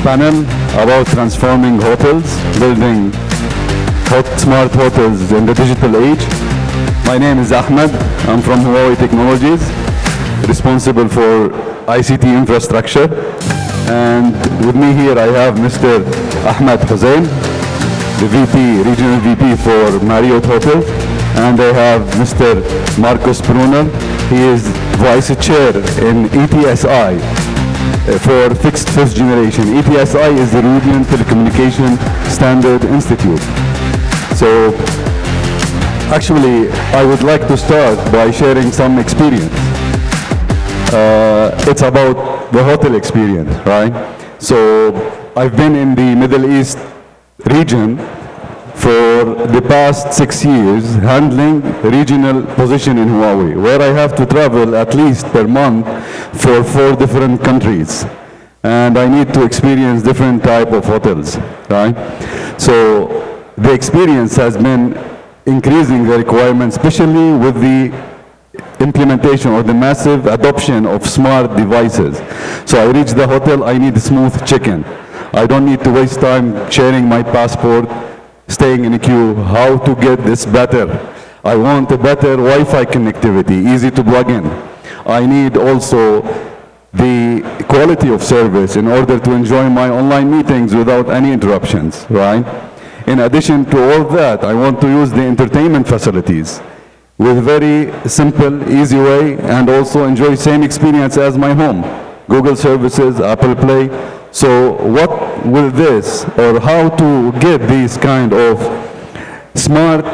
panel about transforming hotels, building smart hotels in the digital age. My name is Ahmed. I'm from Huawei Technologies, responsible for ICT infrastructure. And with me here I have Mr. Ahmed Hussein, the VP, Regional VP for Marriott Hotels. And I have Mr. Marcos Brunner. He is Vice Chair in ETSI for fixed fifth generation. ETSI is the European Telecommunication Standard Institute. So actually I would like to start by sharing some experience. It's about the hotel experience, right? So I've been in the Middle East region for the past 6 years, handling regional position in Huawei, where I have to travel at least per month for 4 different countries. And I need to experience different type of hotels, right? So the experience has been increasing the requirements, especially with the implementation or the massive adoption of smart devices. So I reach the hotel, I need smooth check-in. I don't need to waste time sharing my passport, staying in a queue. How to get this better? I want a better Wi-Fi connectivity, easy to plug in. I need also the quality of service in order to enjoy my online meetings without any interruptions, right? In addition to all that, I want to use the entertainment facilities with very simple, easy way, and also enjoy same experience as my home. Google services, Apple Play. So what will this, or how to get these kind of smart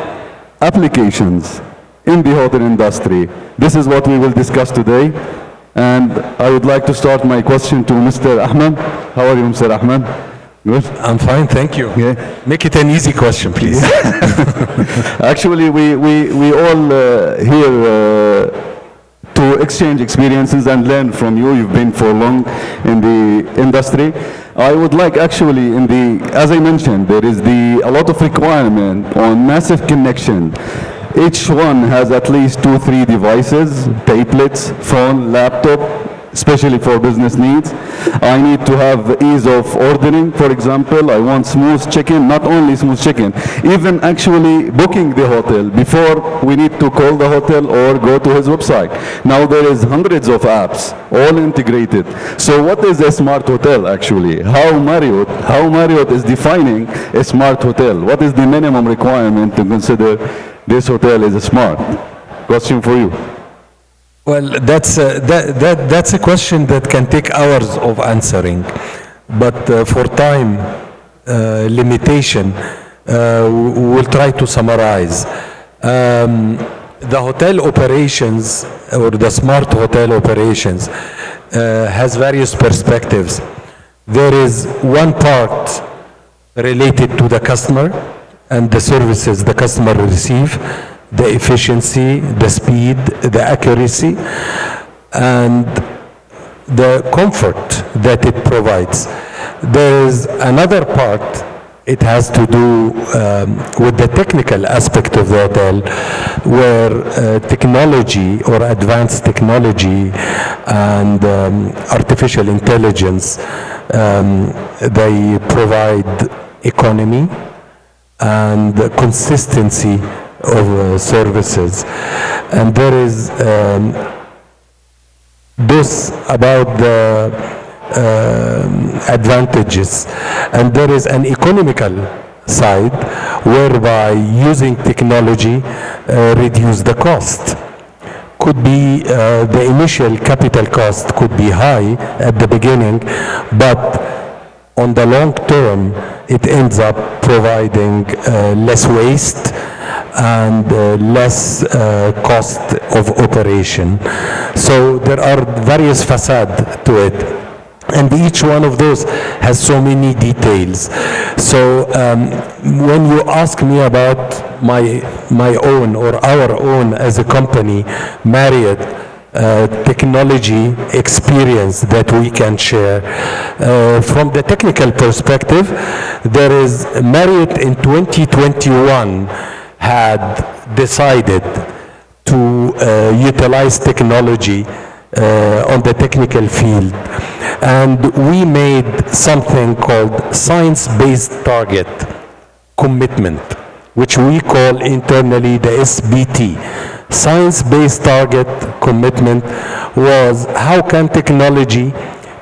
applications in the hotel industry? This is what we will discuss today. And I would like to start my question to Mr. Ahmed. How are you, Mr. Ahmed? Good? I'm fine, thank you. Yeah. Make it an easy question, please. Actually, we all here to exchange experiences and learn from you. You've been for long in the industry. I would like actually as I mentioned, there is a lot of requirement on massive connection. Each one has at least 2-3 devices, tablets, phone, laptop, especially for business needs. I need to have ease of ordering, for example. I want smooth check-in, not only smooth check-in, even actually booking the hotel before we need to call the hotel or go to his website. Now there is hundreds of apps, all integrated. So what is a smart hotel actually? How Marriott is defining a smart hotel? What is the minimum requirement to consider this hotel is smart? Question for you. Well, that's a question that can take hours of answering, but for time limitation, we'll try to summarize. The hotel operations, or the smart hotel operations, has various perspectives. There is one part related to the customer and the services the customer receive, the efficiency, the speed, the accuracy, and the comfort that it provides. There is another part, it has to do with the technical aspect of the hotel, where technology or advanced technology and artificial intelligence, they provide economy and consistency of services. And there is this about the advantages, and there is an economical side whereby using technology reduce the cost. Could be the initial capital cost could be high at the beginning, but on the long term it ends up providing less waste and less cost of operation. So there are various facets to it, and each one of those has so many details. So when you ask me about my own or our own as a company, Marriott, technology experience that we can share. From the technical perspective, there is Marriott in 2021 had decided to utilize technology on the technical field. And we made something called science-based target commitment, which we call internally the SBT. Science-based target commitment was how can technology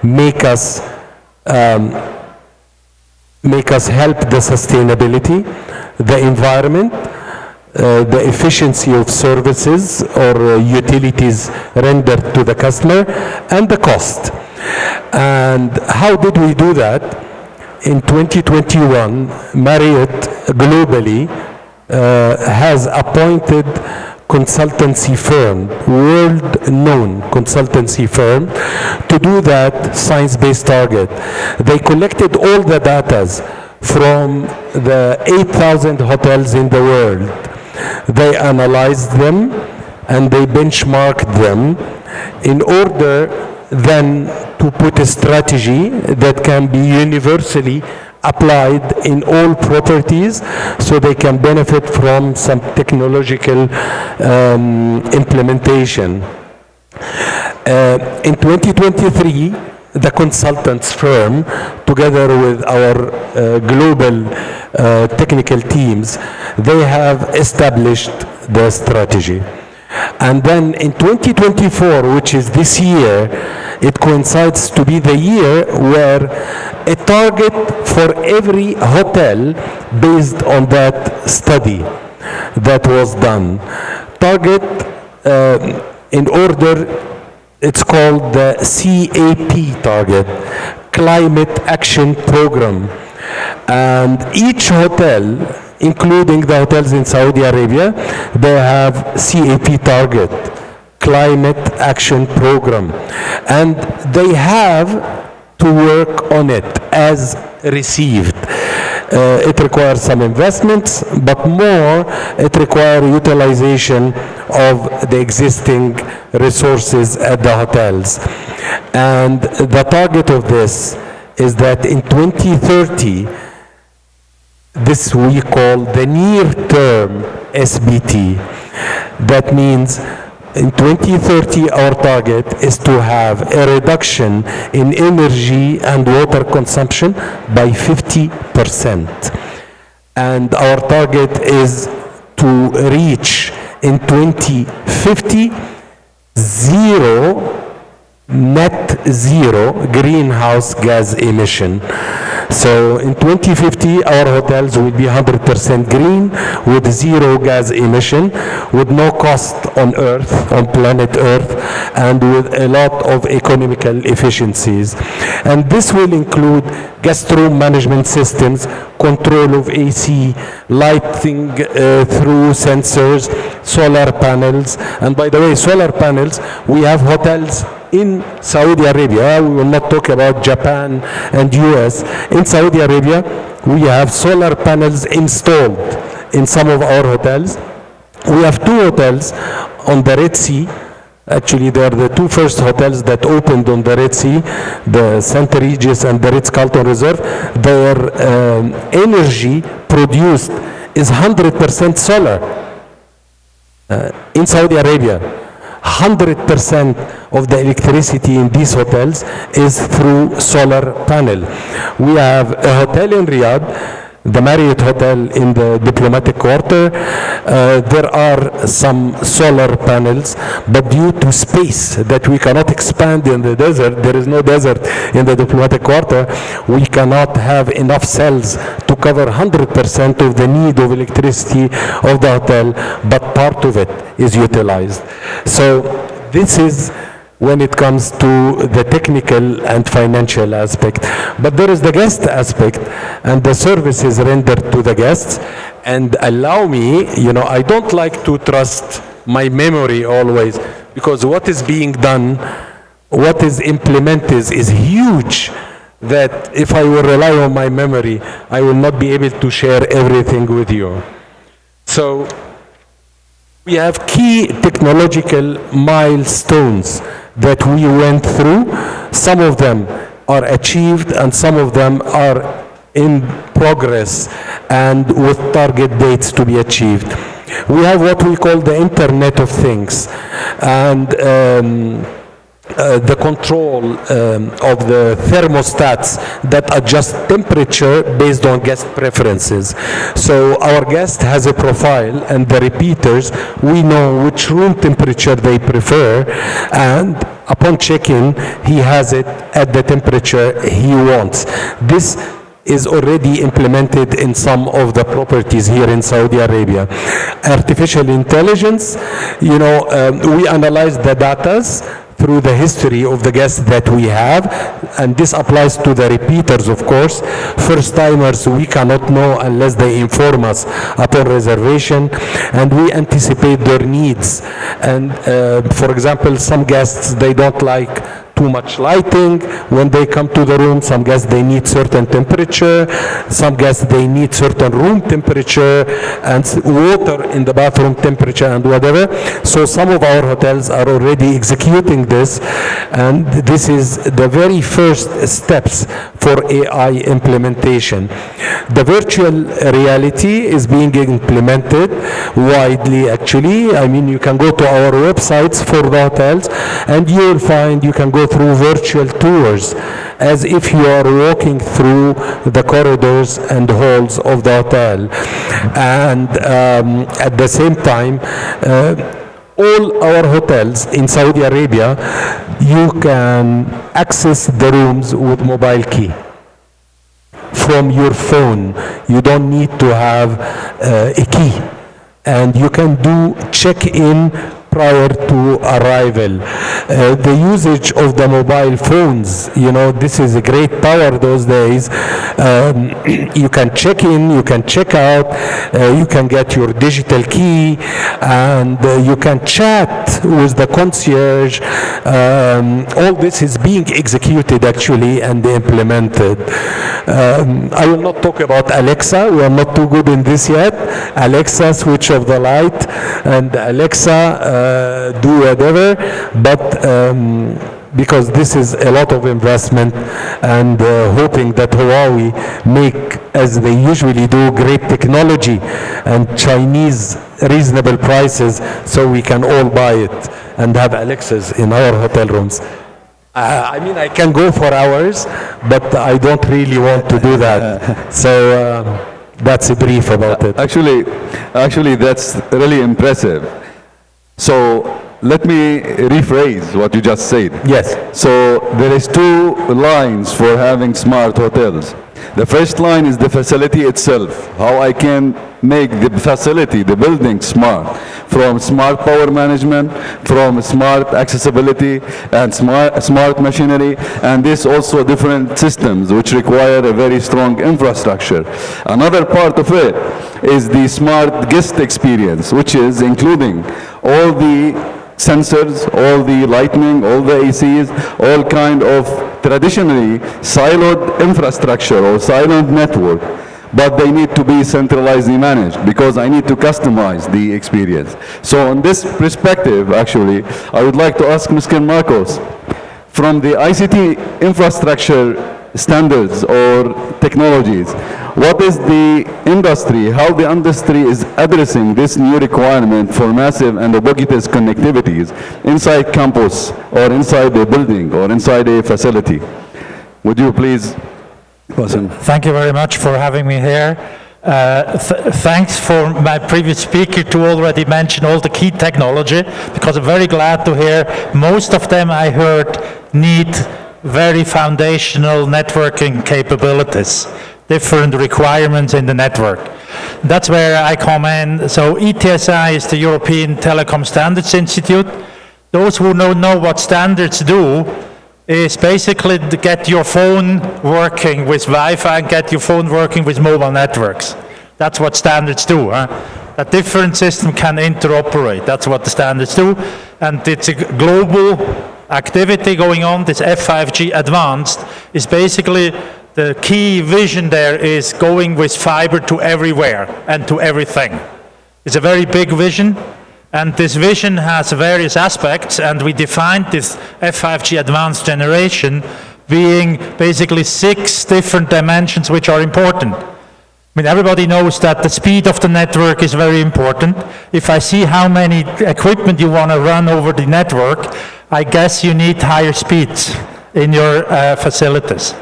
make us help the sustainability, the environment, the efficiency of services or utilities rendered to the customer, and the cost. And how did we do that? In 2021, Marriott globally has appointed consultancy firm, world-known consultancy firm, to do that science-based target. They collected all the data from the 8,000 hotels in the world. They analyzed them and they benchmarked them in order then to put a strategy that can be universally applied in all properties so they can benefit from some technological implementation. In 2023, the consultants firm, together with our global technical teams, they have established the strategy. And then in 2024, which is this year, it coincides to be the year where a target for every hotel based on that study that was done. Target in order, it's called the CAP target, Climate Action Program. And each hotel, including the hotels in Saudi Arabia, they have CAP target, Climate Action Program. And they have to work on it as received. It requires some investments, but more, it requires utilization of the existing resources at the hotels. And the target of this is that in 2030, this we call the near-term SBT. That means in 2030, our target is to have a reduction in energy and water consumption by 50%. And our target is to reach in 2050 net zero greenhouse gas emission. So in 2050, our hotels will be 100% green with zero gas emission, with no cost on Earth, on planet Earth, and with a lot of economical efficiencies. And this will include guest room management systems, control of AC, lighting through sensors, solar panels. And by the way, solar panels, we have hotels in Saudi Arabia. We will not talk about Japan and US. In Saudi Arabia, we have solar panels installed in some of our hotels. We have two hotels on the Red Sea. Actually, they are the two first hotels that opened on the Red Sea, the St. Regis and the Ritz-Carlton Reserve. Their energy produced is 100% solar. In Saudi Arabia, 100% of the electricity in these hotels is through solar panel. We have a hotel in Riyadh, the Marriott Hotel in the Diplomatic Quarter. There are some solar panels, but due to space that we cannot expand in the desert, there is no desert in the Diplomatic Quarter, we cannot have enough cells to cover 100% of the need of electricity of the hotel, but part of it is utilized. So this is when it comes to the technical and financial aspect. But there is the guest aspect and the services rendered to the guests. And allow me, I don't like to trust my memory always, because what is being done, what is implemented is huge, that if I will rely on my memory, I will not be able to share everything with you. So we have key technological milestones that we went through. Some of them are achieved and some of them are in progress and with target dates to be achieved. We have what we call the Internet of Things. And the control of the thermostats that adjust temperature based on guest preferences. So our guest has a profile, and the repeaters, we know which room temperature they prefer, and upon check-in, he has it at the temperature he wants. This is already implemented in some of the properties here in Saudi Arabia. Artificial intelligence, we analyze the data through the history of the guests that we have, and this applies to the repeaters, of course. First-timers, we cannot know unless they inform us upon reservation, and we anticipate their needs. And for example, some guests, they don't like too much lighting when they come to the room. Some guests, they need certain temperature. Some guests, they need certain room temperature and water in the bathroom temperature and whatever. So some of our hotels are already executing this, and this is the very first steps for AI implementation. The virtual reality is being implemented widely, actually. I mean, you can go to our websites for the hotels, and you will find you can go through virtual tours as if you are walking through the corridors and halls of the hotel. And at the same time, all our hotels in Saudi Arabia, you can access the rooms with mobile key from your phone. You don't need to have a key, and you can do check-in prior to arrival. The usage of the mobile phones, this is a great power those days. You can check in, you can check out, you can get your digital key, and you can chat with the concierge. All this is being executed actually and implemented. I will not talk about Alexa. We are not too good in this yet. Alexa, switch off the light, and Alexa, do whatever, but because this is a lot of investment, and hoping that Huawei make, as they usually do, great technology and Chinese reasonable prices, so we can all buy it and have Alexas in our hotel rooms. I mean, I can go for hours, but I don't really want to do that. So that's a brief about it. Actually, that's really impressive. So let me rephrase what you just said. Yes. So there is two lines for having smart hotels. The first line is the facility itself, how I can make the facility, the building smart, from smart power management, from smart accessibility and smart machinery, and this also different systems which require a very strong infrastructure. Another part of it is the smart guest experience, which is including all the sensors, all the lighting, all the ACs, all kind of traditionally siloed infrastructure or siloed network, but they need to be centralized managed because I need to customize the experience. So in this perspective, actually, I would like to ask Mr. Marcos, from the ICT infrastructure standards or technologies, what is the industry, how the industry is addressing this new requirement for massive and ubiquitous connectivities inside campus or inside a building or inside a facility? Would you please? Thank you very much for having me here. Thanks for my previous speaker to already mention all the key technology, because I'm very glad to hear most of them I heard need very foundational networking capabilities, different requirements in the network. That's where I come in. So ETSI is the European Telecom Standards Institute. Those who don't know what standards do is basically to get your phone working with Wi-Fi and get your phone working with mobile networks. That's what standards do. A different system can interoperate. That's what the standards do. And it's a global activity going on. This F5G Advanced is basically the key vision there is going with fiber to everywhere and to everything. It's a very big vision, and this vision has various aspects, and we defined this F5G Advanced generation being basically 6 different dimensions which are important. I mean, everybody knows that the speed of the network is very important. If I see how many equipment you want to run over the network, I guess you need higher speeds in your facilities.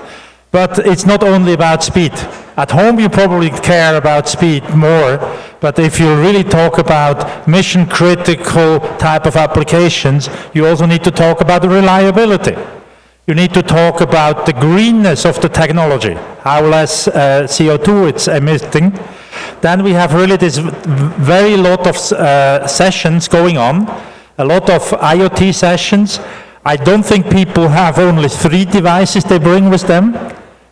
But it's not only about speed. At home you probably care about speed more, but if you really talk about mission critical type of applications, you also need to talk about the reliability. You need to talk about the greenness of the technology, how less CO2 it's emitting. Then we have really this very lot of sessions going on, a lot of IoT sessions. I don't think people have only 3 devices they bring with them.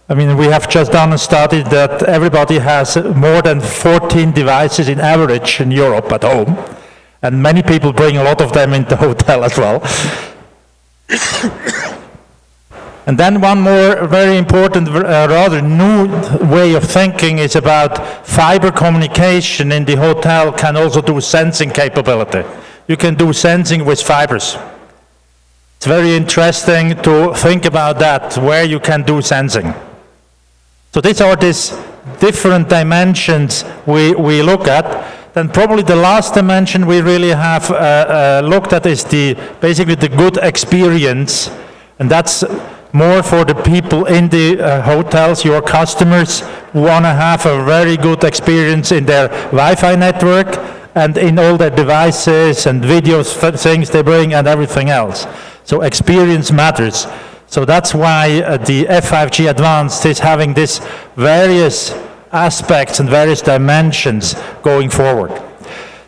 I mean, we have just done a study that everybody has more than 14 devices in average in Europe at home, and many people bring a lot of them into the hotel as well. And then one more very important, rather new way of thinking is about fiber communication in the hotel can also do sensing capability. You can do sensing with fibers. It's very interesting to think about that, where you can do sensing. So these are these different dimensions we look at. Then probably the last dimension we really have looked at is basically the good experience, and that's more for the people in the hotels. Your customers want to have a very good experience in their Wi-Fi network and in all their devices and videos, things they bring and everything else. So experience matters. So that's why the F5G Advanced is having these various aspects and various dimensions going forward.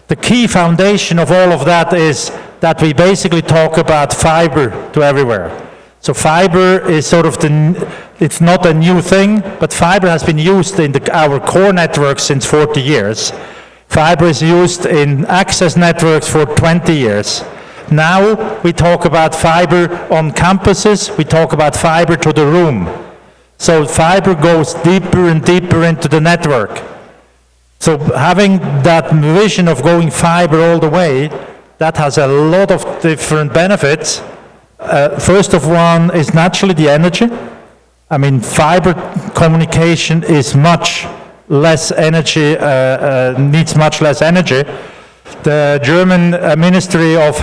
The key foundation of all of that is that we basically talk about fiber to everywhere. So fiber is sort of it's not a new thing, but fiber has been used in our core networks since 40 years. Fiber is used in access networks for 20 years. Now we talk about fiber on campuses, we talk about fiber to the room. So fiber goes deeper and deeper into the network. So having that vision of going fiber all the way, that has a lot of different benefits. First of one is naturally the energy. I mean, fiber communication is much less energy, needs much less energy. The German Ministry of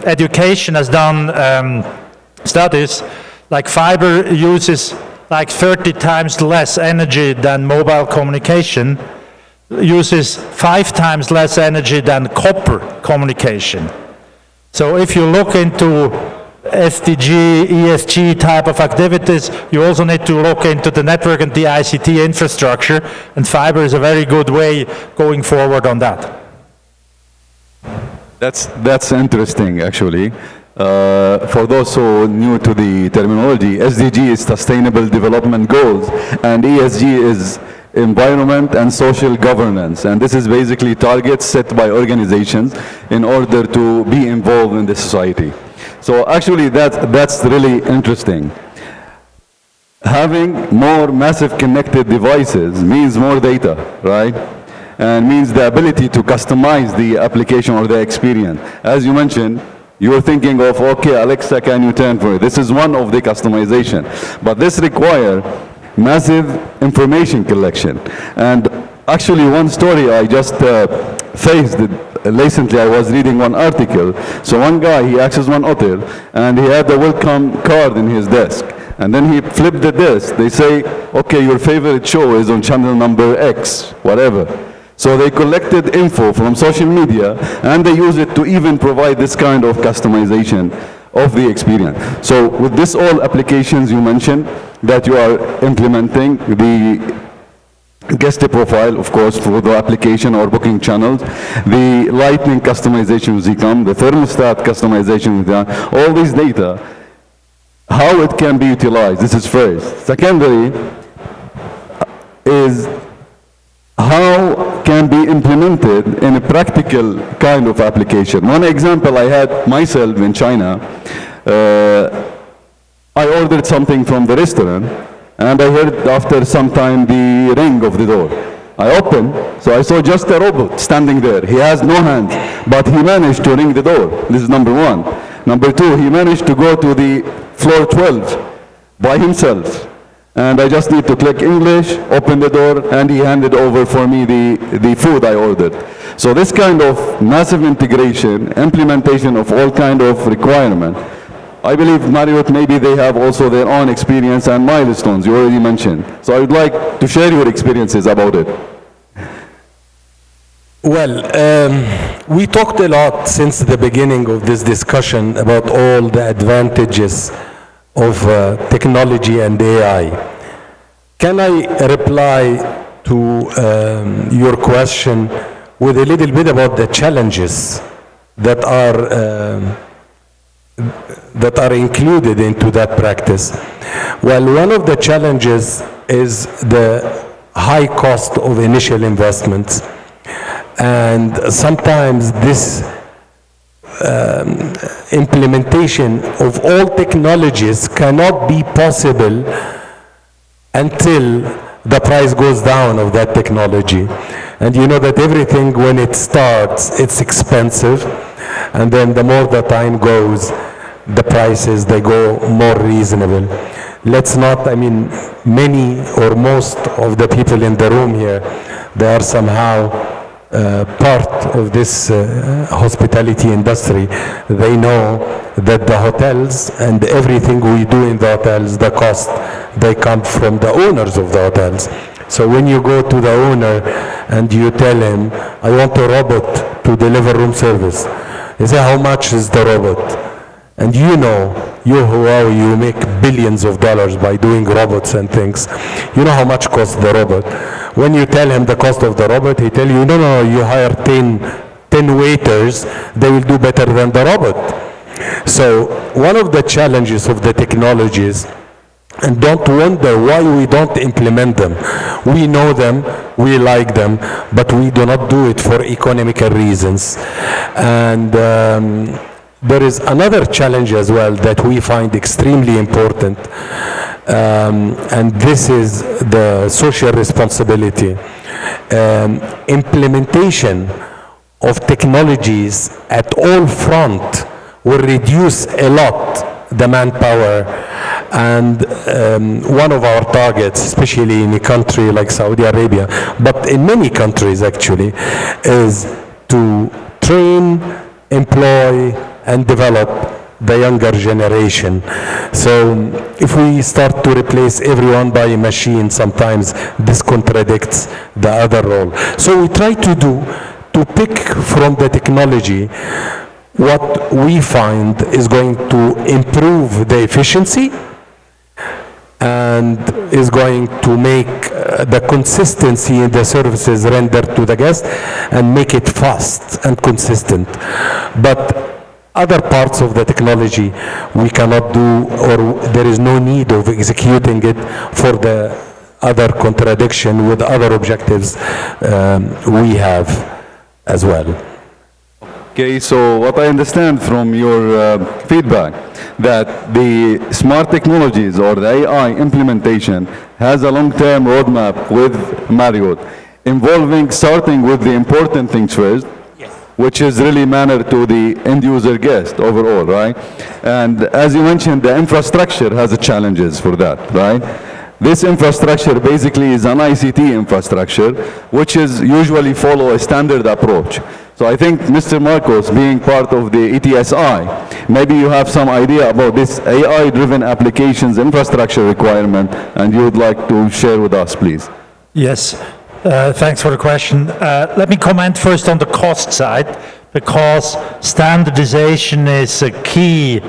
Education has done studies, like fiber uses like 30 times less energy than mobile communication, uses 5 times less energy than copper communication. So if you look into SDG, ESG type of activities, you also need to look into the network and the ICT infrastructure, and fiber is a very good way going forward on that. That's interesting, actually. For those who are new to the terminology, SDG is Sustainable Development Goals, and ESG is Environment and Social Governance, and this is basically targets set by organizations in order to be involved in the society. So actually that's really interesting. Having more massive connected devices means more data, right? And means the ability to customize the application or the experience. As you mentioned, you were thinking of, okay, Alexa, can you turn for it? This is one of the customization. But this requires massive information collection. And actually one story I just faced recently, I was reading one article. So one guy, he accessed one hotel and he had the welcome card in his desk. And then he flipped the desk. They say, okay, your favorite show is on channel number X, whatever. So they collected info from social media and they use it to even provide this kind of customization of the experience. So with this all applications you mentioned that you are implementing, the guest profile, of course, for the application or booking channels, the lightning customization with Zcom, the thermostat customization with that, all these data, how it can be utilized. This is first. Secondary is how can be implemented in a practical kind of application. One example I had myself in China, I ordered something from the restaurant and I heard after some time the ring of the door. I opened, so I saw just a robot standing there. He has no hands, but he managed to ring the door. This is number one. Number two, he managed to go to the floor 12 by himself. And I just need to click English, open the door, and he handed over for me the food I ordered. So this kind of massive integration, implementation of all kind of requirement, I believe Marriott, maybe they have also their own experience and milestones you already mentioned. So I would like to share your experiences about it. Well, we talked a lot since the beginning of this discussion about all the advantages of technology and AI. Can I reply to your question with a little bit about the challenges that are included into that practice? Well, one of the challenges is the high cost of initial investments. And sometimes this implementation of all technologies cannot be possible until the price goes down of that technology. And you know that everything, when it starts, it's expensive. And then the more the time goes, the prices, they go more reasonable. Let's not, I mean, many or most of the people in the room here, they are somehow part of this hospitality industry. They know that the hotels and everything we do in the hotels, the cost, they come from the owners of the hotels. So when you go to the owner and you tell him, I want a robot to deliver room service, he says, how much is the robot? And you know, you make billions of dollars by doing robots and things. You know how much costs the robot. When you tell him the cost of the robot, he tell you, no, you hire 10 waiters, they will do better than the robot. So one of the challenges of the technologies, and don't wonder why we don't implement them. We know them, we like them, but we do not do it for economical reasons. And there is another challenge as well that we find extremely important, and this is the social responsibility. Implementation of technologies at all front will reduce a lot the manpower, and one of our targets, especially in a country like Saudi Arabia, but in many countries actually, is to train, employ, and develop the younger generation. So if we start to replace everyone by a machine, sometimes this contradicts the other role. So we try to pick from the technology what we find is going to improve the efficiency and is going to make the consistency in the services rendered to the guest and make it fast and consistent. But other parts of the technology we cannot do, or there is no need of executing it for the other contradiction with other objectives we have as well. Okay, so what I understand from your feedback, that the smart technologies or the AI implementation has a long-term roadmap with Marriott, involving starting with the important things first, which is really mannered to the end user guest overall, right? And as you mentioned, the infrastructure has challenges for that, right? This infrastructure basically is an ICT infrastructure, which is usually follow a standard approach. So I think Mr. Marcos, being part of the ETSI, maybe you have some idea about this AI-driven applications infrastructure requirement, and you would like to share with us, please. Yes, thanks for the question. Let me comment first on the cost side, because standardization is a key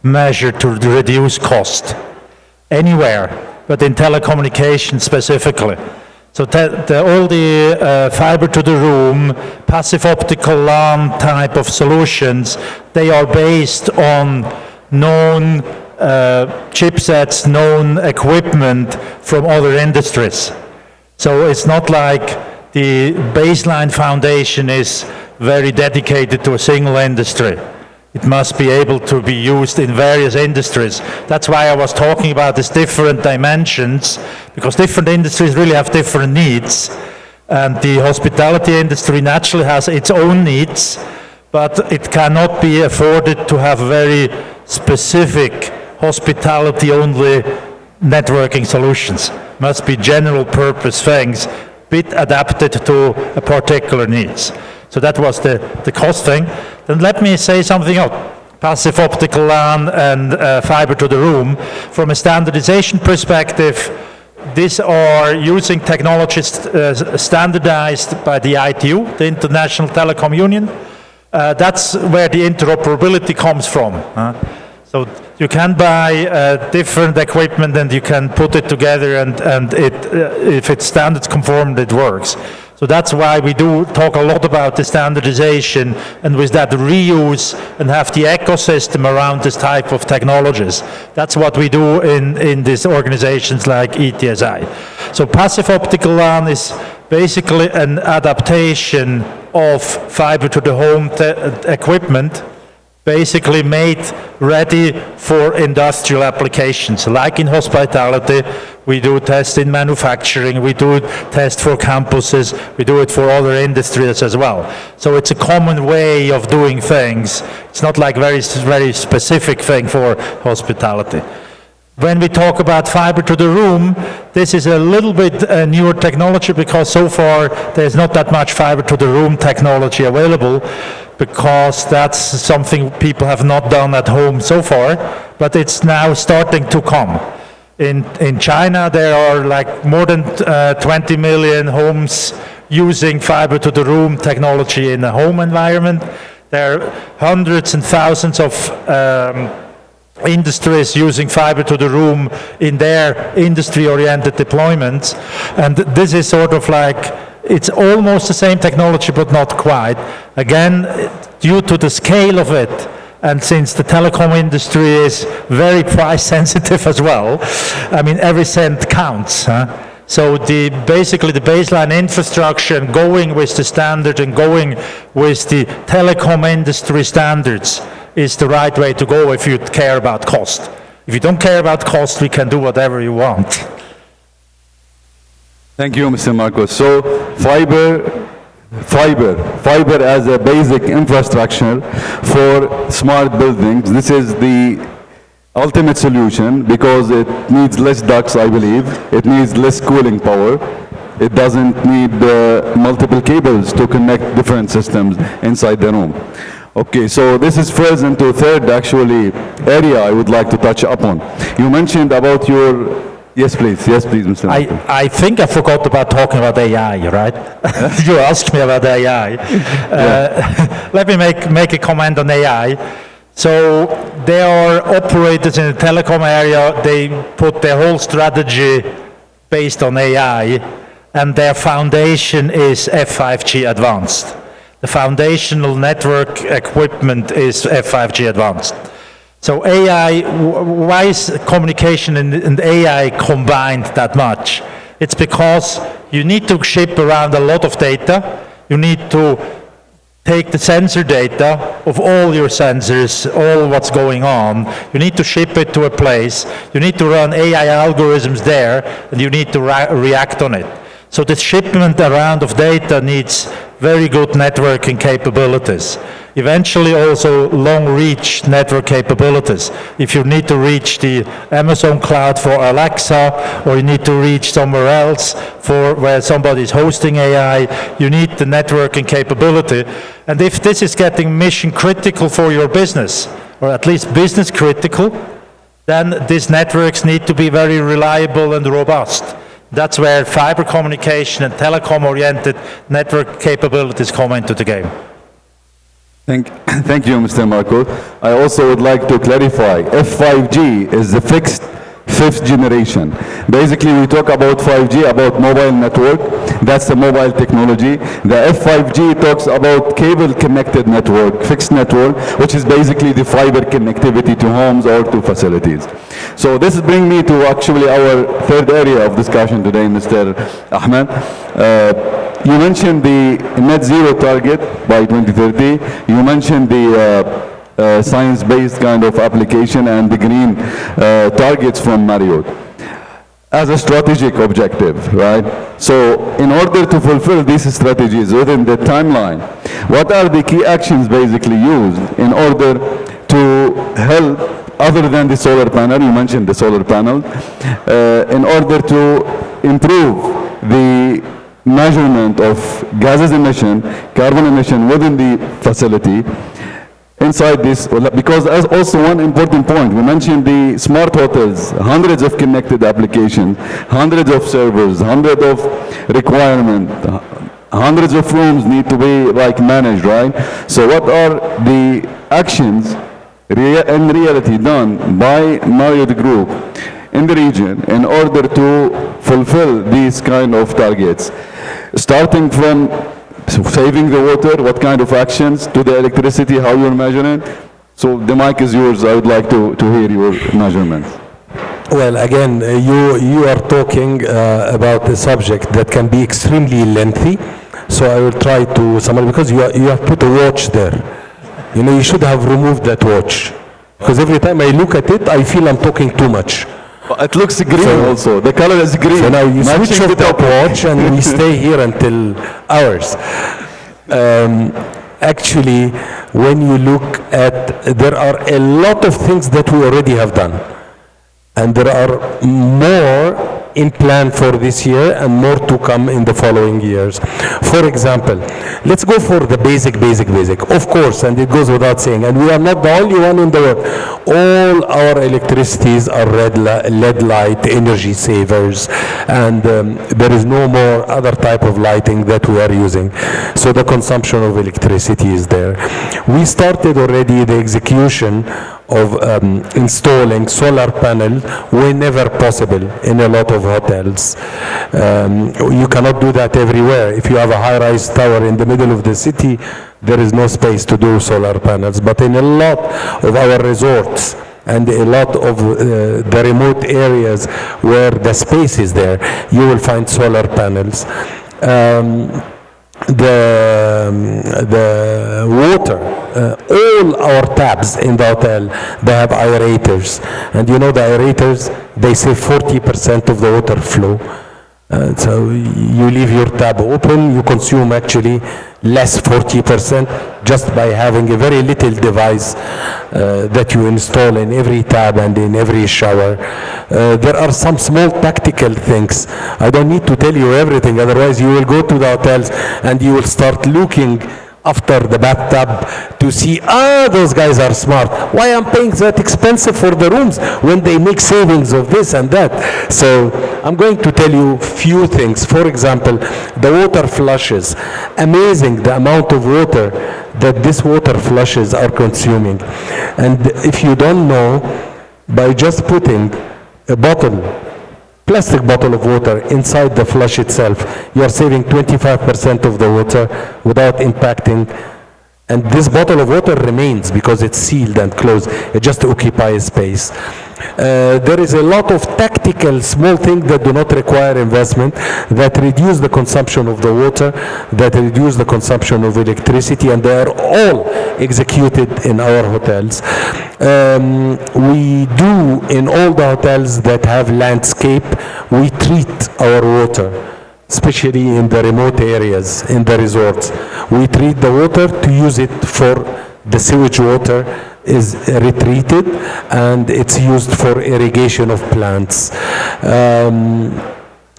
measure to reduce cost anywhere, but in telecommunications specifically. So all the fiber to the room, passive optical LAN type of solutions, they are based on known chipsets, known equipment from other industries. So it's not like the baseline foundation is very dedicated to a single industry. It must be able to be used in various industries. That's why I was talking about these different dimensions, because different industries really have different needs. And the hospitality industry naturally has its own needs, but it cannot be afforded to have very specific hospitality-only networking solutions. Must be general purpose things, bit adapted to a particular needs. So that was the cost thing. Then let me say something else. Passive optical LAN and fiber to the room. From a standardization perspective, these are using technologies standardized by the ITU, the International Telecom Union. That's where the interoperability comes from. So you can buy different equipment and you can put it together and if it's standards conformed, it works. So that's why we do talk a lot about the standardization and with that reuse and have the ecosystem around this type of technologies. That's what we do in these organizations like ETSI. So passive optical LAN is basically an adaptation of fiber to the home equipment, basically made ready for industrial applications. Like in hospitality, we do tests in manufacturing, we do tests for campuses, we do it for other industries as well. So it's a common way of doing things. It's not like very specific thing for hospitality. When we talk about fiber to the room, this is a little bit newer technology because so far there's not that much fiber to the room technology available, because that's something people have not done at home so far, but it's now starting to come. In China, there are like more than 20 million homes using fiber to the room technology in a home environment. There are hundreds and thousands of industries using fiber to the room in their industry-oriented deployments. And this is sort of like, it's almost the same technology, but not quite. Again, due to the scale of it, and since the telecom industry is very price sensitive as well, I mean, every cent counts. So basically the baseline infrastructure and going with the standard and going with the telecom industry standards is the right way to go if you care about cost. If you don't care about cost, we can do whatever you want. Thank you, Mr. Marcos. So fiber as a basic infrastructure for smart buildings. This is the ultimate solution because it needs less ducts, I believe. It needs less cooling power. It doesn't need multiple cables to connect different systems inside the room. Okay, so this is first into third actually area I would like to touch upon. You mentioned about your, yes please, Mr. Marcos. I think I forgot about talking about AI, right? You asked me about AI. Let me make a comment on AI. So there are operators in the telecom area, they put their whole strategy based on AI, and their foundation is F5G advanced. The foundational network equipment is F5G advanced. So AI, why is communication and AI combined that much? It's because you need to ship around a lot of data. You need to take the sensor data of all your sensors, all what's going on. You need to ship it to a place. You need to run AI algorithms there, and you need to react on it. So the shipment around of data needs very good networking capabilities. Eventually also long-reach network capabilities. If you need to reach the Amazon cloud for Alexa, or you need to reach somewhere else for where somebody's hosting AI, you need the networking capability. And if this is getting mission critical for your business, or at least business critical, then these networks need to be very reliable and robust. That's where fiber communication and telecom-oriented network capabilities come into the game. Thank you, Mr. Marcos. I also would like to clarify, F5G is the fifth generation. Basically, we talk about 5G, about mobile network. That's the mobile technology. The F5G talks about cable-connected network, fixed network, which is basically the fiber connectivity to homes or to facilities. So this brings me to actually our third area of discussion today, Mr. Ahmed. You mentioned the net zero target by 2030. You mentioned the science-based kind of application and the green targets from Marriott as a strategic objective, right? So in order to fulfill these strategies within the timeline, what are the key actions basically used in order to help, other than the solar panel, you mentioned the solar panel, in order to improve the measurement of gases emission, carbon emission within the facility inside this, because as also one important point, we mentioned the smart hotels, hundreds of connected applications, hundreds of servers, hundreds of requirements, hundreds of rooms need to be like managed, right? So what are the actions in reality done by Marriott Group in the region in order to fulfill these kind of targets? Starting from saving the water, what kind of actions, to the electricity, how you're measuring. So the mic is yours. I would like to hear your measurements. Well, again, you are talking about a subject that can be extremely lengthy. So I will try to summarize, because you have put a watch there. You know, you should have removed that watch, because every time I look at it, I feel I'm talking too much. It looks green also. The color is green. So now you switch off that watch and we stay here until hours. Actually, when you look at, there are a lot of things that we already have done. And there are more in plan for this year and more to come in the following years. For example, let's go for the basic. Of course, and it goes without saying, and we are not the only one in the world. All our electricities are LED light, energy savers, and there is no more other type of lighting that we are using. So the consumption of electricity is there. We started already the execution of installing solar panel whenever possible in a lot of hotels. You cannot do that everywhere. If you have a high-rise tower in the middle of the city, there is no space to do solar panels. But in a lot of our resorts and a lot of the remote areas where the space is there, you will find solar panels. The water, all our taps in the hotel, they have aerators, and you know the aerators, they save 40% of the water flow. So you leave your tab open, you consume actually less 40% just by having a very little device that you install in every tab and in every shower. There are some small tactical things. I don't need to tell you everything, otherwise you will go to the hotels and you will start looking after the bathtub to see, those guys are smart. Why I'm paying that expensive for the rooms when they make savings of this and that? So I'm going to tell you few things. For example, the water flushes. Amazing the amount of water that these water flushes are consuming. And if you don't know, by just putting a plastic bottle of water inside the flush itself, you are saving 25% of the water without impacting. And this bottle of water remains because it's sealed and closed. It just occupies space. There is a lot of tactical small things that do not require investment, that reduce the consumption of the water, that reduce the consumption of electricity, and they are all executed in our hotels. We do in all the hotels that have landscape, we treat our water, especially in the remote areas, in the resorts. We treat the water to use it for the sewage water is retreated and it's used for irrigation of plants.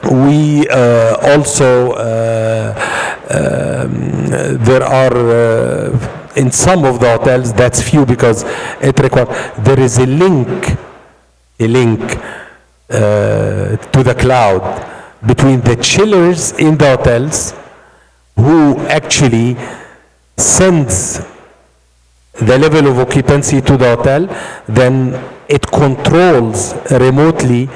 We also, there are, in some of the hotels, that's few because it requires, there is a link to the cloud between the chillers in the hotels who actually sends the level of occupancy to the hotel, then it controls remotely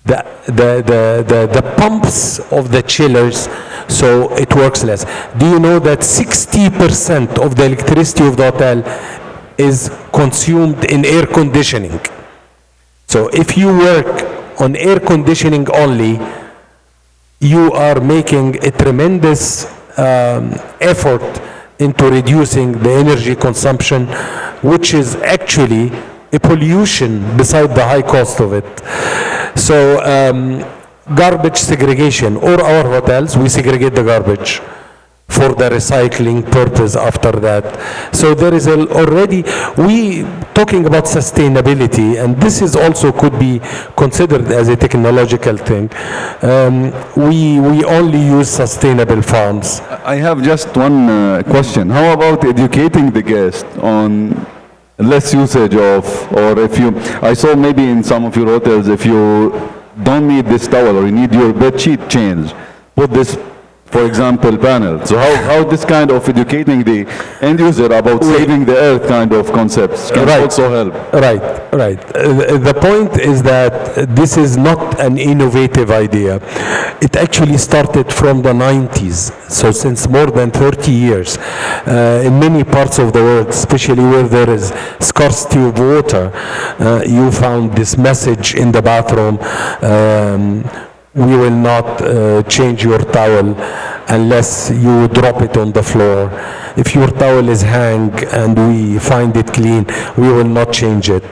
the pumps of the chillers, so it works less. Do you know that 60% of the electricity of the hotel is consumed in air conditioning? So if you work on air conditioning only, you are making a tremendous effort into reducing the energy consumption, which is actually a pollution beside the high cost of it. So garbage segregation, or our hotels, we segregate the garbage. for the recycling purpose after that. So there is already, we talking about sustainability, and this is also could be considered as a technological thing. We only use sustainable farms. I have just one question. How about educating the guest on less usage of, or if you, I saw maybe in some of your hotels, if you don't need this towel or you need your bed sheet changed, put this, for example, panel. So how this kind of educating the end user about saving the earth kind of concepts can also help? Right. The point is that this is not an innovative idea. It actually started from the 90s, so since more than 30 years. In many parts of the world, especially where there is scarcity of water, you found this message in the bathroom, we will not change your towel unless you drop it on the floor. If your towel is hang and we find it clean, we will not change it.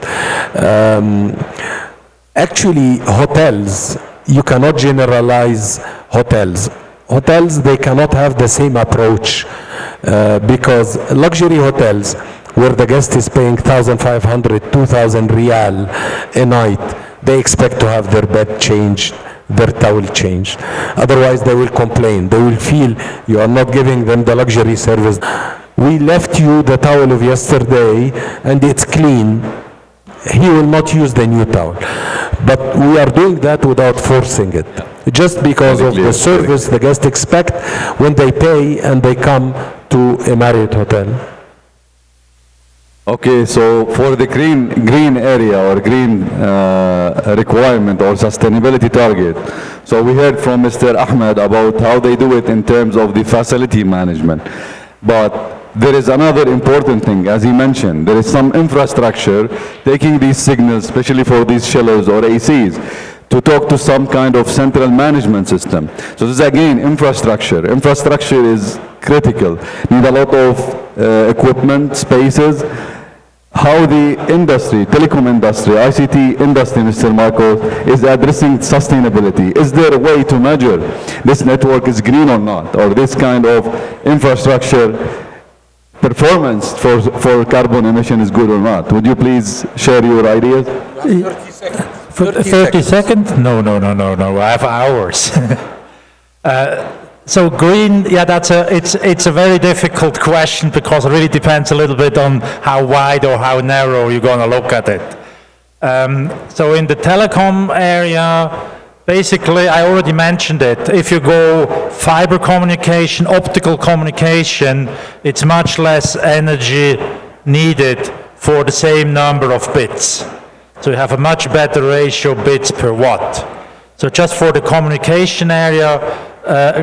Actually, hotels, you cannot generalize hotels. Hotels, they cannot have the same approach because luxury hotels, where the guest is paying 1,500, 2,000 riyal a night, they expect to have their bed changed, their towel changed. Otherwise, they will complain. They will feel you are not giving them the luxury service. We left you the towel of yesterday and it's clean. He will not use the new towel. But we are doing that without forcing it. Just because of the service the guests expect when they pay and they come to a Marriott hotel. Okay, so for the green area or green requirement or sustainability target, so we heard from Mr. Ahmed about how they do it in terms of the facility management. But there is another important thing, as he mentioned, there is some infrastructure taking these signals, especially for these chillers or ACs, to talk to some kind of central management system. So this is again infrastructure. Infrastructure is critical. Need a lot of equipment, spaces. How the industry, telecom industry, ICT industry, Mr. Marco, is addressing sustainability. Is there a way to measure this network is green or not, or this kind of infrastructure performance for carbon emission is good or not? Would you please share your ideas? 30 seconds. 30 seconds? No. I have hours. So green, yeah, it's a very difficult question because it really depends a little bit on how wide or how narrow you're going to look at it. So in the telecom area, basically, I already mentioned it. If you go fiber communication, optical communication, it's much less energy needed for the same number of bits. So you have a much better ratio bits per watt. So just for the communication area,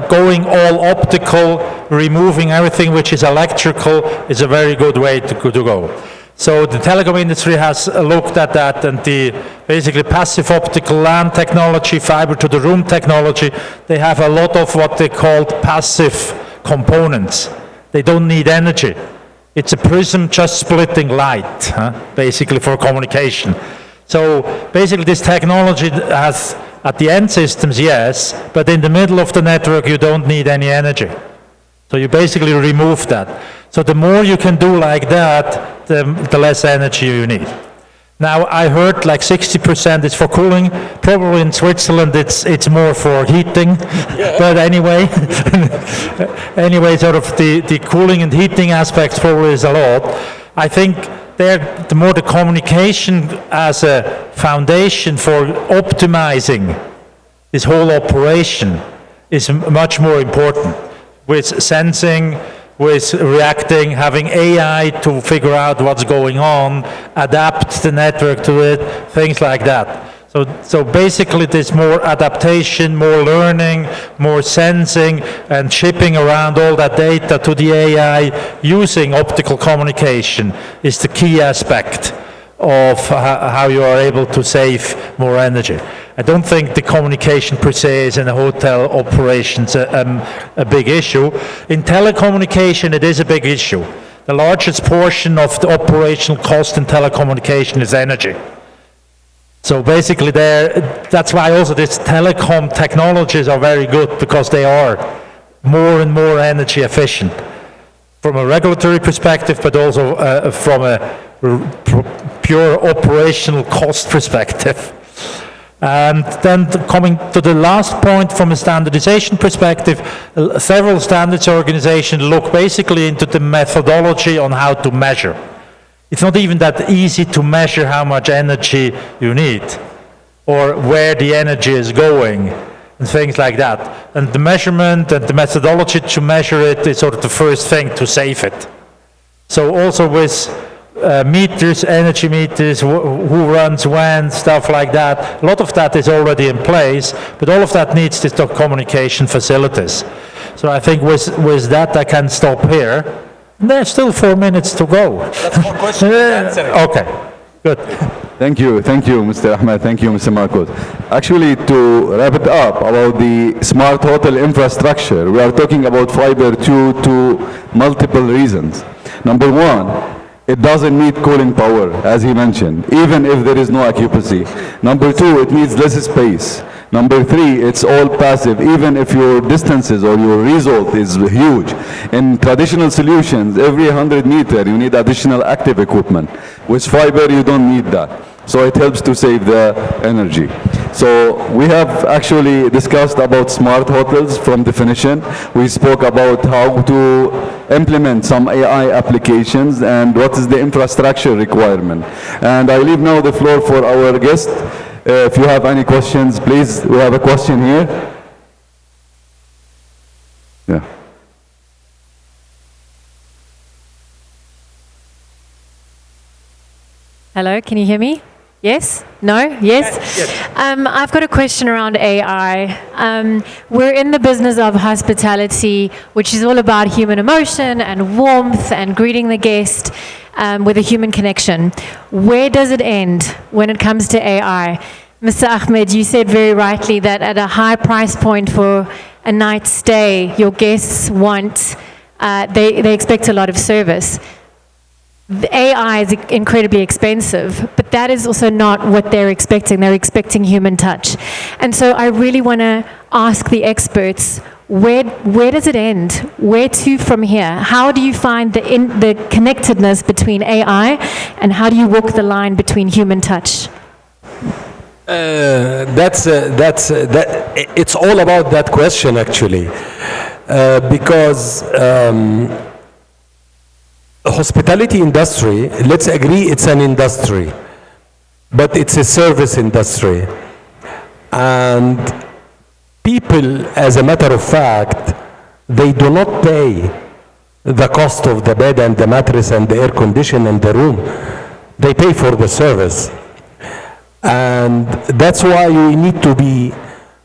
going all optical, removing everything which is electrical is a very good way to go. So the telecom industry has looked at that, and the basically passive optical LAN technology, fiber to the room technology, they have a lot of what they call passive components. They don't need energy. It's a prism just splitting light, basically for communication. So basically this technology has, at the end systems, yes, but in the middle of the network you don't need any energy. So you basically remove that. So the more you can do like that, the less energy you need. Now I heard like 60% is for cooling. Probably in Switzerland it's more for heating. Yeah. But anyway, sort of the cooling and heating aspects probably is a lot. I think the more the communication as a foundation for optimizing this whole operation is much more important, with sensing, with reacting, having AI to figure out what's going on, adapt the network to it, things like that. So basically there's more adaptation, more learning, more sensing, and shipping around all that data to the AI using optical communication is the key aspect of how you are able to save more energy. I don't think the communication per se is in a hotel operations a big issue. In telecommunication it is a big issue. The largest portion of the operational cost in telecommunication is energy. So basically that's why also these telecom technologies are very good, because they are more and more energy efficient from a regulatory perspective, but also from a pure operational cost perspective. And then coming to the last point from a standardization perspective, several standards organizations look basically into the methodology on how to measure. It's not even that easy to measure how much energy you need or where the energy is going and things like that. And the measurement and the methodology to measure it is sort of the first thing to save it. So also with meters, energy meters, who runs when, stuff like that. A lot of that is already in place, but all of that needs these communication facilities. So I think with that I can stop here. There's still 4 minutes to go. That's more questions. Okay, good. Thank you, Mr. Ahmed. Thank you, Mr. Marcos. Actually, to wrap it up about the smart hotel infrastructure, we are talking about fiber to multiple reasons. Number one, it doesn't need cooling power, as he mentioned, even if there is no occupancy. Number two, it needs less space. Number three, it's all passive, even if your distances or your result is huge. In traditional solutions, every 100 meter, you need additional active equipment. With fiber, you don't need that. So it helps to save the energy. So we have actually discussed about smart hotels from definition. We spoke about how to implement some AI applications and what is the infrastructure requirement. And I leave now the floor for our guest. If you have any questions, please. We have a question here. Yeah. Hello, can you hear me? Yes? No? Yes? I've got a question around AI. We're in the business of hospitality, which is all about human emotion and warmth and greeting the guest with a human connection. Where does it end when it comes to AI? Mr. Ahmed, you said very rightly that at a high price point for a night's stay, your guests want, they expect a lot of service. The AI is incredibly expensive, but that is also not what they're expecting. They're expecting human touch. And so I really want to ask the experts, where does it end? Where to from here? How do you find the connectedness between AI and how do you walk the line between human touch? It's all about that question actually, because hospitality industry, let's agree it's an industry, but it's a service industry. And people, as a matter of fact, they do not pay the cost of the bed and the mattress and the air condition and the room. They pay for the service. And that's why we need to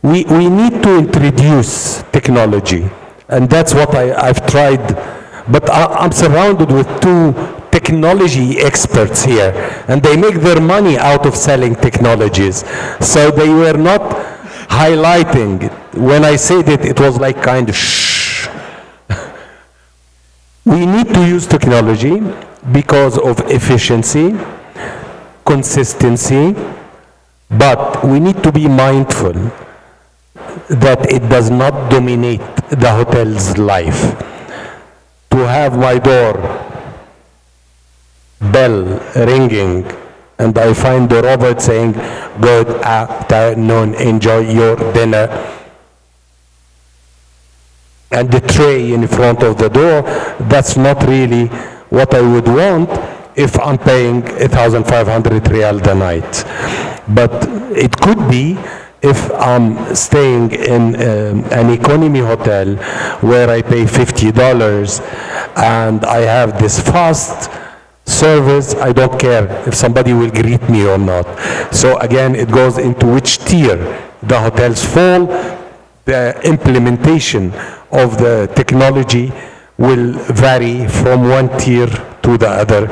we need to introduce technology. And that's what I've tried. But I'm surrounded with two technology experts here, and they make their money out of selling technologies. So they were not highlighting. When I said it, it was like kind of shh. We need to use technology because of efficiency, consistency, but we need to be mindful that it does not dominate the hotel's life. To have my door bell ringing and I find the robot saying, "Good afternoon, enjoy your dinner," and the tray in front of the door, that's not really what I would want if I'm paying 1,500 Riyal a night. But it could be if I'm staying in an economy hotel where I pay $50 and I have this fast service, I don't care if somebody will greet me or not. So again, it goes into which tier the hotels fall. The implementation of the technology will vary from one tier to the other,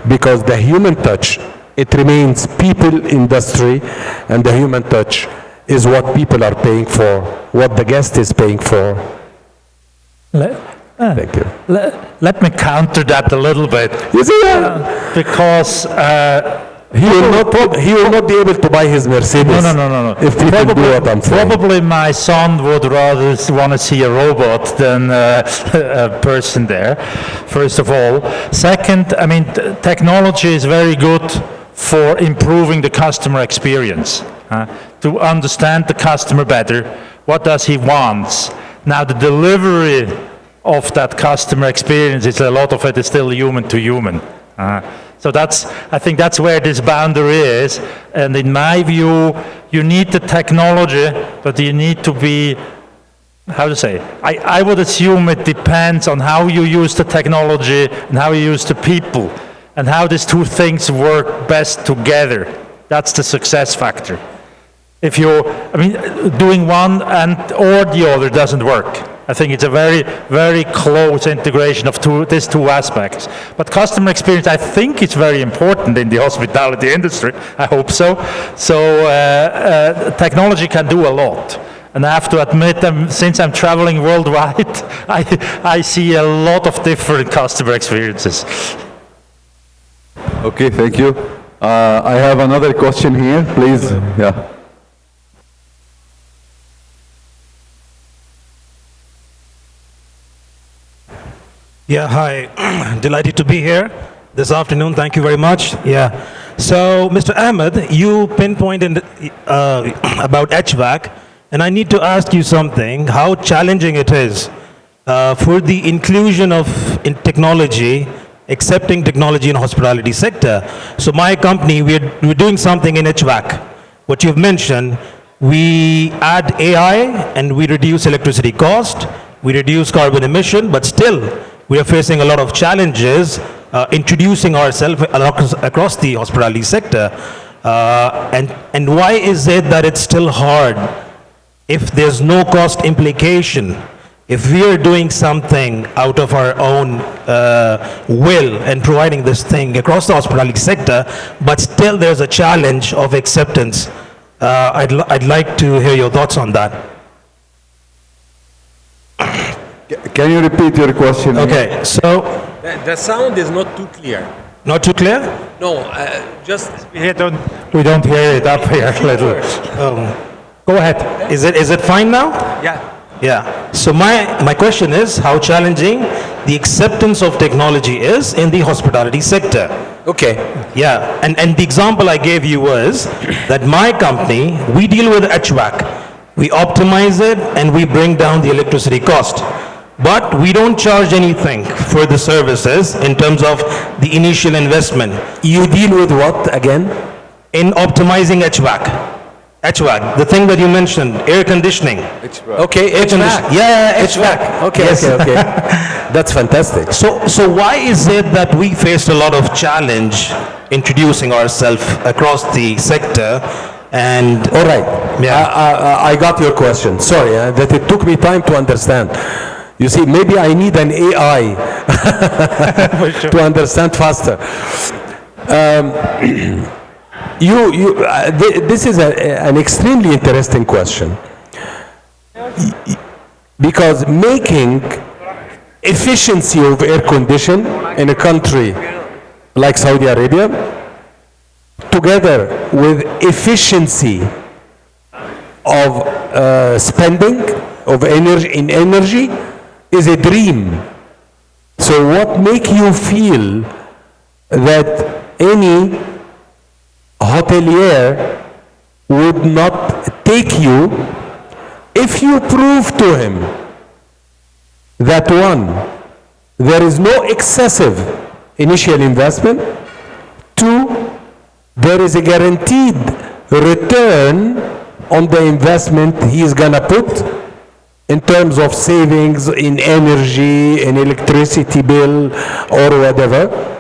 because the human touch, it remains people industry, and the human touch is what people are paying for, what the guest is paying for. Thank you. Let me counter that a little bit. You see, Because he will not be able to buy his Mercedes. No. If people do what I'm saying. Probably my son would rather want to see a robot than a person there, first of all. Second, I mean, technology is very good for improving the customer experience, to understand the customer better. What does he want? Now, the delivery of that customer experience, a lot of it is still human to human. So I think that's where this boundary is. And in my view, you need the technology, but you need to be, how to say, I would assume it depends on how you use the technology and how you use the people, and how these two things work best together. That's the success factor. If doing one or the other doesn't work. I think it's a very, very close integration of these two aspects. But customer experience, I think, is very important in the hospitality industry. I hope so. So technology can do a lot. And I have to admit, since I'm traveling worldwide, I see a lot of different customer experiences. Okay, thank you. I have another question here, please. Yeah. Yeah, hi. Delighted to be here this afternoon. Thank you very much. Yeah. So, Mr. Ahmed, you pinpointed about HVAC, and I need to ask you something, how challenging it is for the inclusion of technology, accepting technology in the hospitality sector. So my company, we're doing something in HVAC. What you've mentioned, we add AI and we reduce electricity cost, we reduce carbon emission, but still, we are facing a lot of challenges introducing ourselves across the hospitality sector. And why is it that it's still hard if there's no cost implication? If we are doing something out of our own will and providing this thing across the hospitality sector, but still there's a challenge of acceptance, I'd like to hear your thoughts on that. Can you repeat your question? Okay, so The sound is not too clear. not too clear? No, just We don't hear it up here. Go ahead. Is it fine now? yeah. Yeah. So my question is how challenging the acceptance of technology is in the hospitality sector. Okay. Yeah. And the example I gave you was that my company, we deal with HVAC. We optimize it and we bring down the electricity cost. But we don't charge anything for the services in terms of the initial investment. You deal with what again? In optimizing HVAC. HVAC, the thing that you mentioned, air conditioning. Okay, HVAC. Yeah, HVAC. Okay, Yes. okay. That's fantastic. So why is it that we faced a lot of challenge introducing ourselves across the sector? And All right. Yeah. I got your question. Sorry, that it took me time to understand. You see, maybe I need an AI to understand faster. This is an extremely interesting question. Because making efficiency of air condition in a country like Saudi Arabia, together with efficiency of spending of energy is a dream. So what make you feel that any hotelier would not take you if you prove to him that one, there is no excessive initial investment, two, there is a guaranteed return on the investment he is gonna put in terms of savings in energy, in electricity bill, or whatever.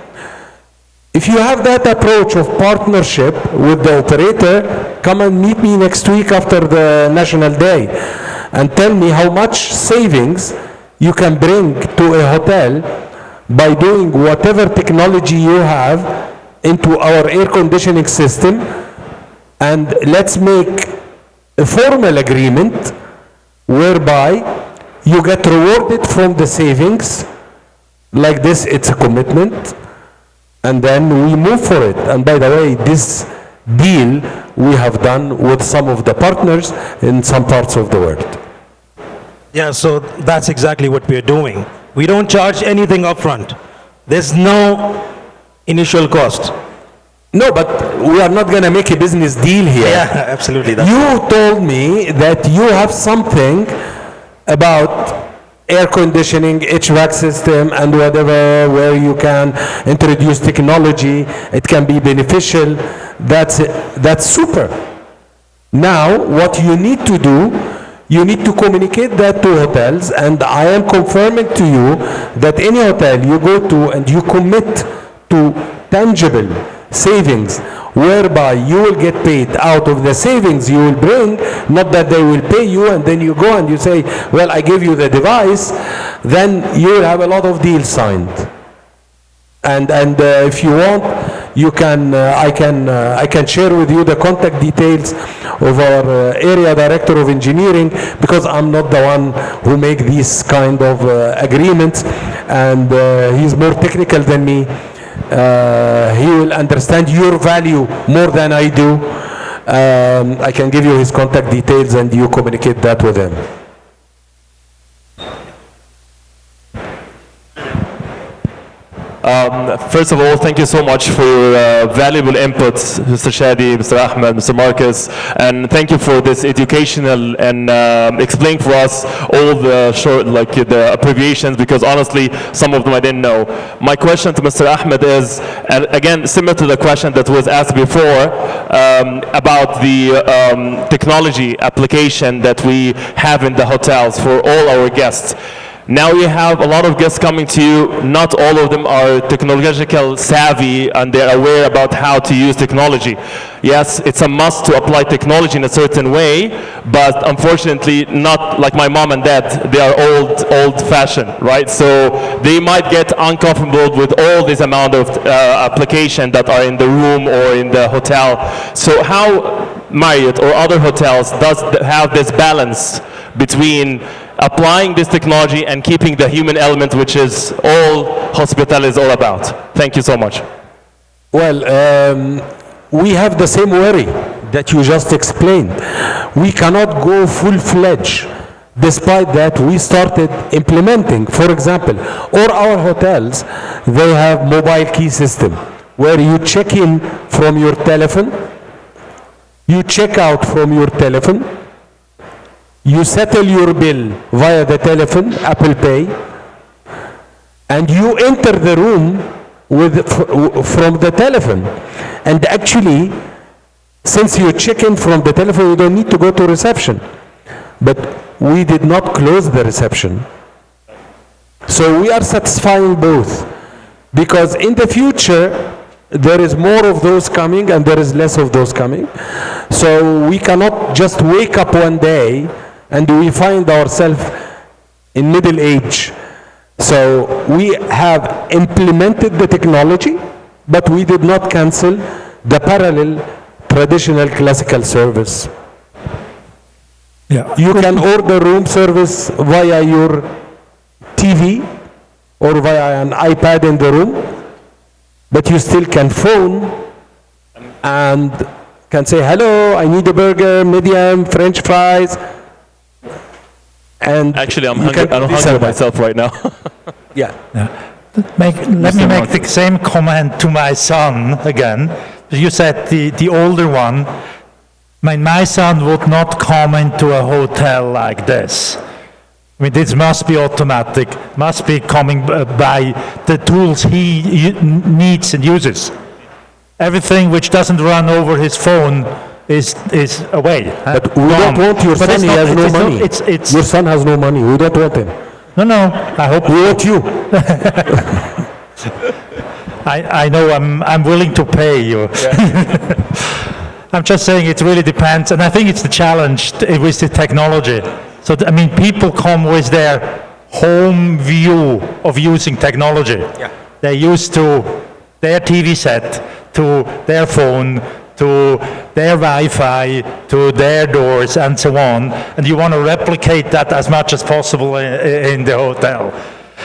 If you have that approach of partnership with the operator, come and meet me next week after the National Day and tell me how much savings you can bring to a hotel by doing whatever technology you have into our air conditioning system, and let's make a formal agreement whereby you get rewarded from the savings. Like this, it's a commitment, and then we move for it. And by the way, this deal we have done with some of the partners in some parts of the world. Yeah, so that's exactly what we're doing. We don't charge anything upfront. There's no initial cost. No, but we are not going to make a business deal here. Yeah, absolutely. You told me that you have something about air conditioning, HVAC system, and whatever, where you can introduce technology. It can be beneficial. That's super. Now, what you need to do, you need to communicate that to hotels, and I am confirming to you that any hotel you go to and you commit to tangible savings, whereby you will get paid out of the savings you will bring, not that they will pay you and then you go and you say, well, I give you the device, then you will have a lot of deals signed. And if you want, you can, I can share with you the contact details of our area director of engineering, because I'm not the one who make these kind of agreements, and he's more technical than me. He will understand your value more than I do. I can give you his contact details and you communicate that with him. First of all, thank you so much for your valuable inputs, Mr. Shadi, Mr. Ahmed, Mr. Marcus, and thank you for this educational and explain for us all the short, like the abbreviations, because honestly, some of them I didn't know. My question to Mr. Ahmed is, again, similar to the question that was asked before, about the technology application that we have in the hotels for all our guests. Now you have a lot of guests coming to you. Not all of them are technological savvy and they're aware about how to use technology. Yes, it's a must to apply technology in a certain way, but unfortunately not like my mom and dad. They are old-fashioned, right? So they might get uncomfortable with all this amount of application that are in the room or in the hotel. So how Marriott or other hotels does have this balance between applying this technology and keeping the human element, which is all hospitality is all about? Thank you so much. Well, we have the same worry that you just explained. We cannot go full-fledged. Despite that, we started implementing, for example, all our hotels, they have mobile key system where you check in from your telephone, you check out from your telephone, you settle your bill via the telephone, Apple Pay, and you enter the room from the telephone. And actually, since you check in from the telephone, you don't need to go to reception. But we did not close the reception. So we are satisfying both, because in the future, there is more of those coming and there is less of those coming. So we cannot just wake up one day and we find ourselves in middle age. So we have implemented the technology, but we did not cancel the parallel traditional classical service. Yeah. You can order room service via your TV or via an iPad in the room, but you still can phone and can say, hello, I need a burger, medium, French fries. And actually, I'm hungry myself right now. Yeah. Let me make the same comment to my son again. You said the older one. My son would not come into a hotel like this. I mean, this must be automatic, must be coming by the tools he needs and uses. Everything which doesn't run over his phone is away. But we don't want your son, he has no money. Your son has no money, we don't want him. No, I hope. We want you. I know I'm willing to pay you. I'm just saying it really depends, and I think it's the challenge with the technology. So, I mean, people come with their home view of using technology. Yeah. They're used to their TV set, to their phone, to their Wi-Fi, to their doors, and so on. And you want to replicate that as much as possible in the hotel.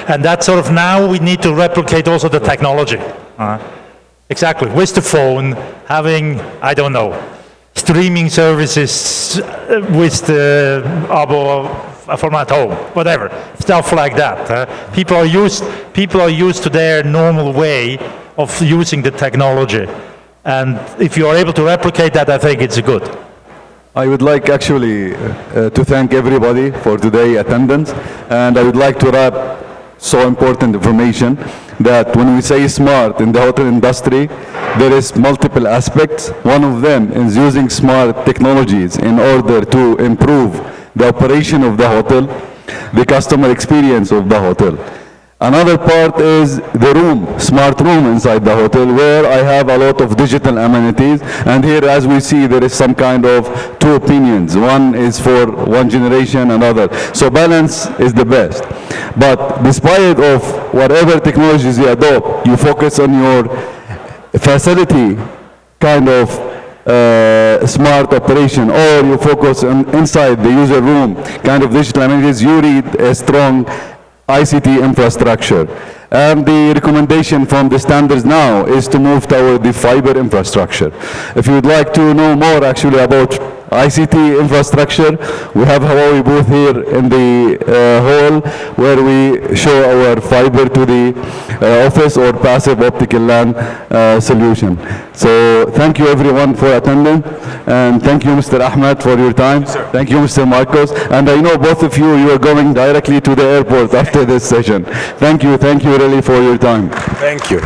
And that sort of now we need to replicate also the technology. exactly, with the phone, having, I don't know, streaming services with the abo from at home, whatever, stuff like that. People are used to their normal way of using the technology. And if you are able to replicate that, I think it's good. I would like actually to thank everybody for today's attendance, and I would like to wrap so important information that when we say smart in the hotel industry, there is multiple aspects. One of them is using smart technologies in order to improve the operation of the hotel, the customer experience of the hotel. Another part is the room, smart room inside the hotel, where I have a lot of digital amenities. And here, as we see, there is some kind of two opinions. One is for one generation, another. So balance is the best. But despite of whatever technologies you adopt, you focus on your facility kind of smart operation, or you focus on inside the user room kind of digital amenities, you need a strong ICT infrastructure. And the recommendation from the standards now is to move toward the fiber infrastructure. If you would like to know more actually about ICT infrastructure, we have Huawei booth here in the hall where we show our fiber to the office or passive optical LAN solution. So thank you everyone for attending, and thank you Mr. Ahmed for your time. Yes, thank you Mr. Marcos, and I know both of you are going directly to the airport after this session. Thank you really for your time. Thank you.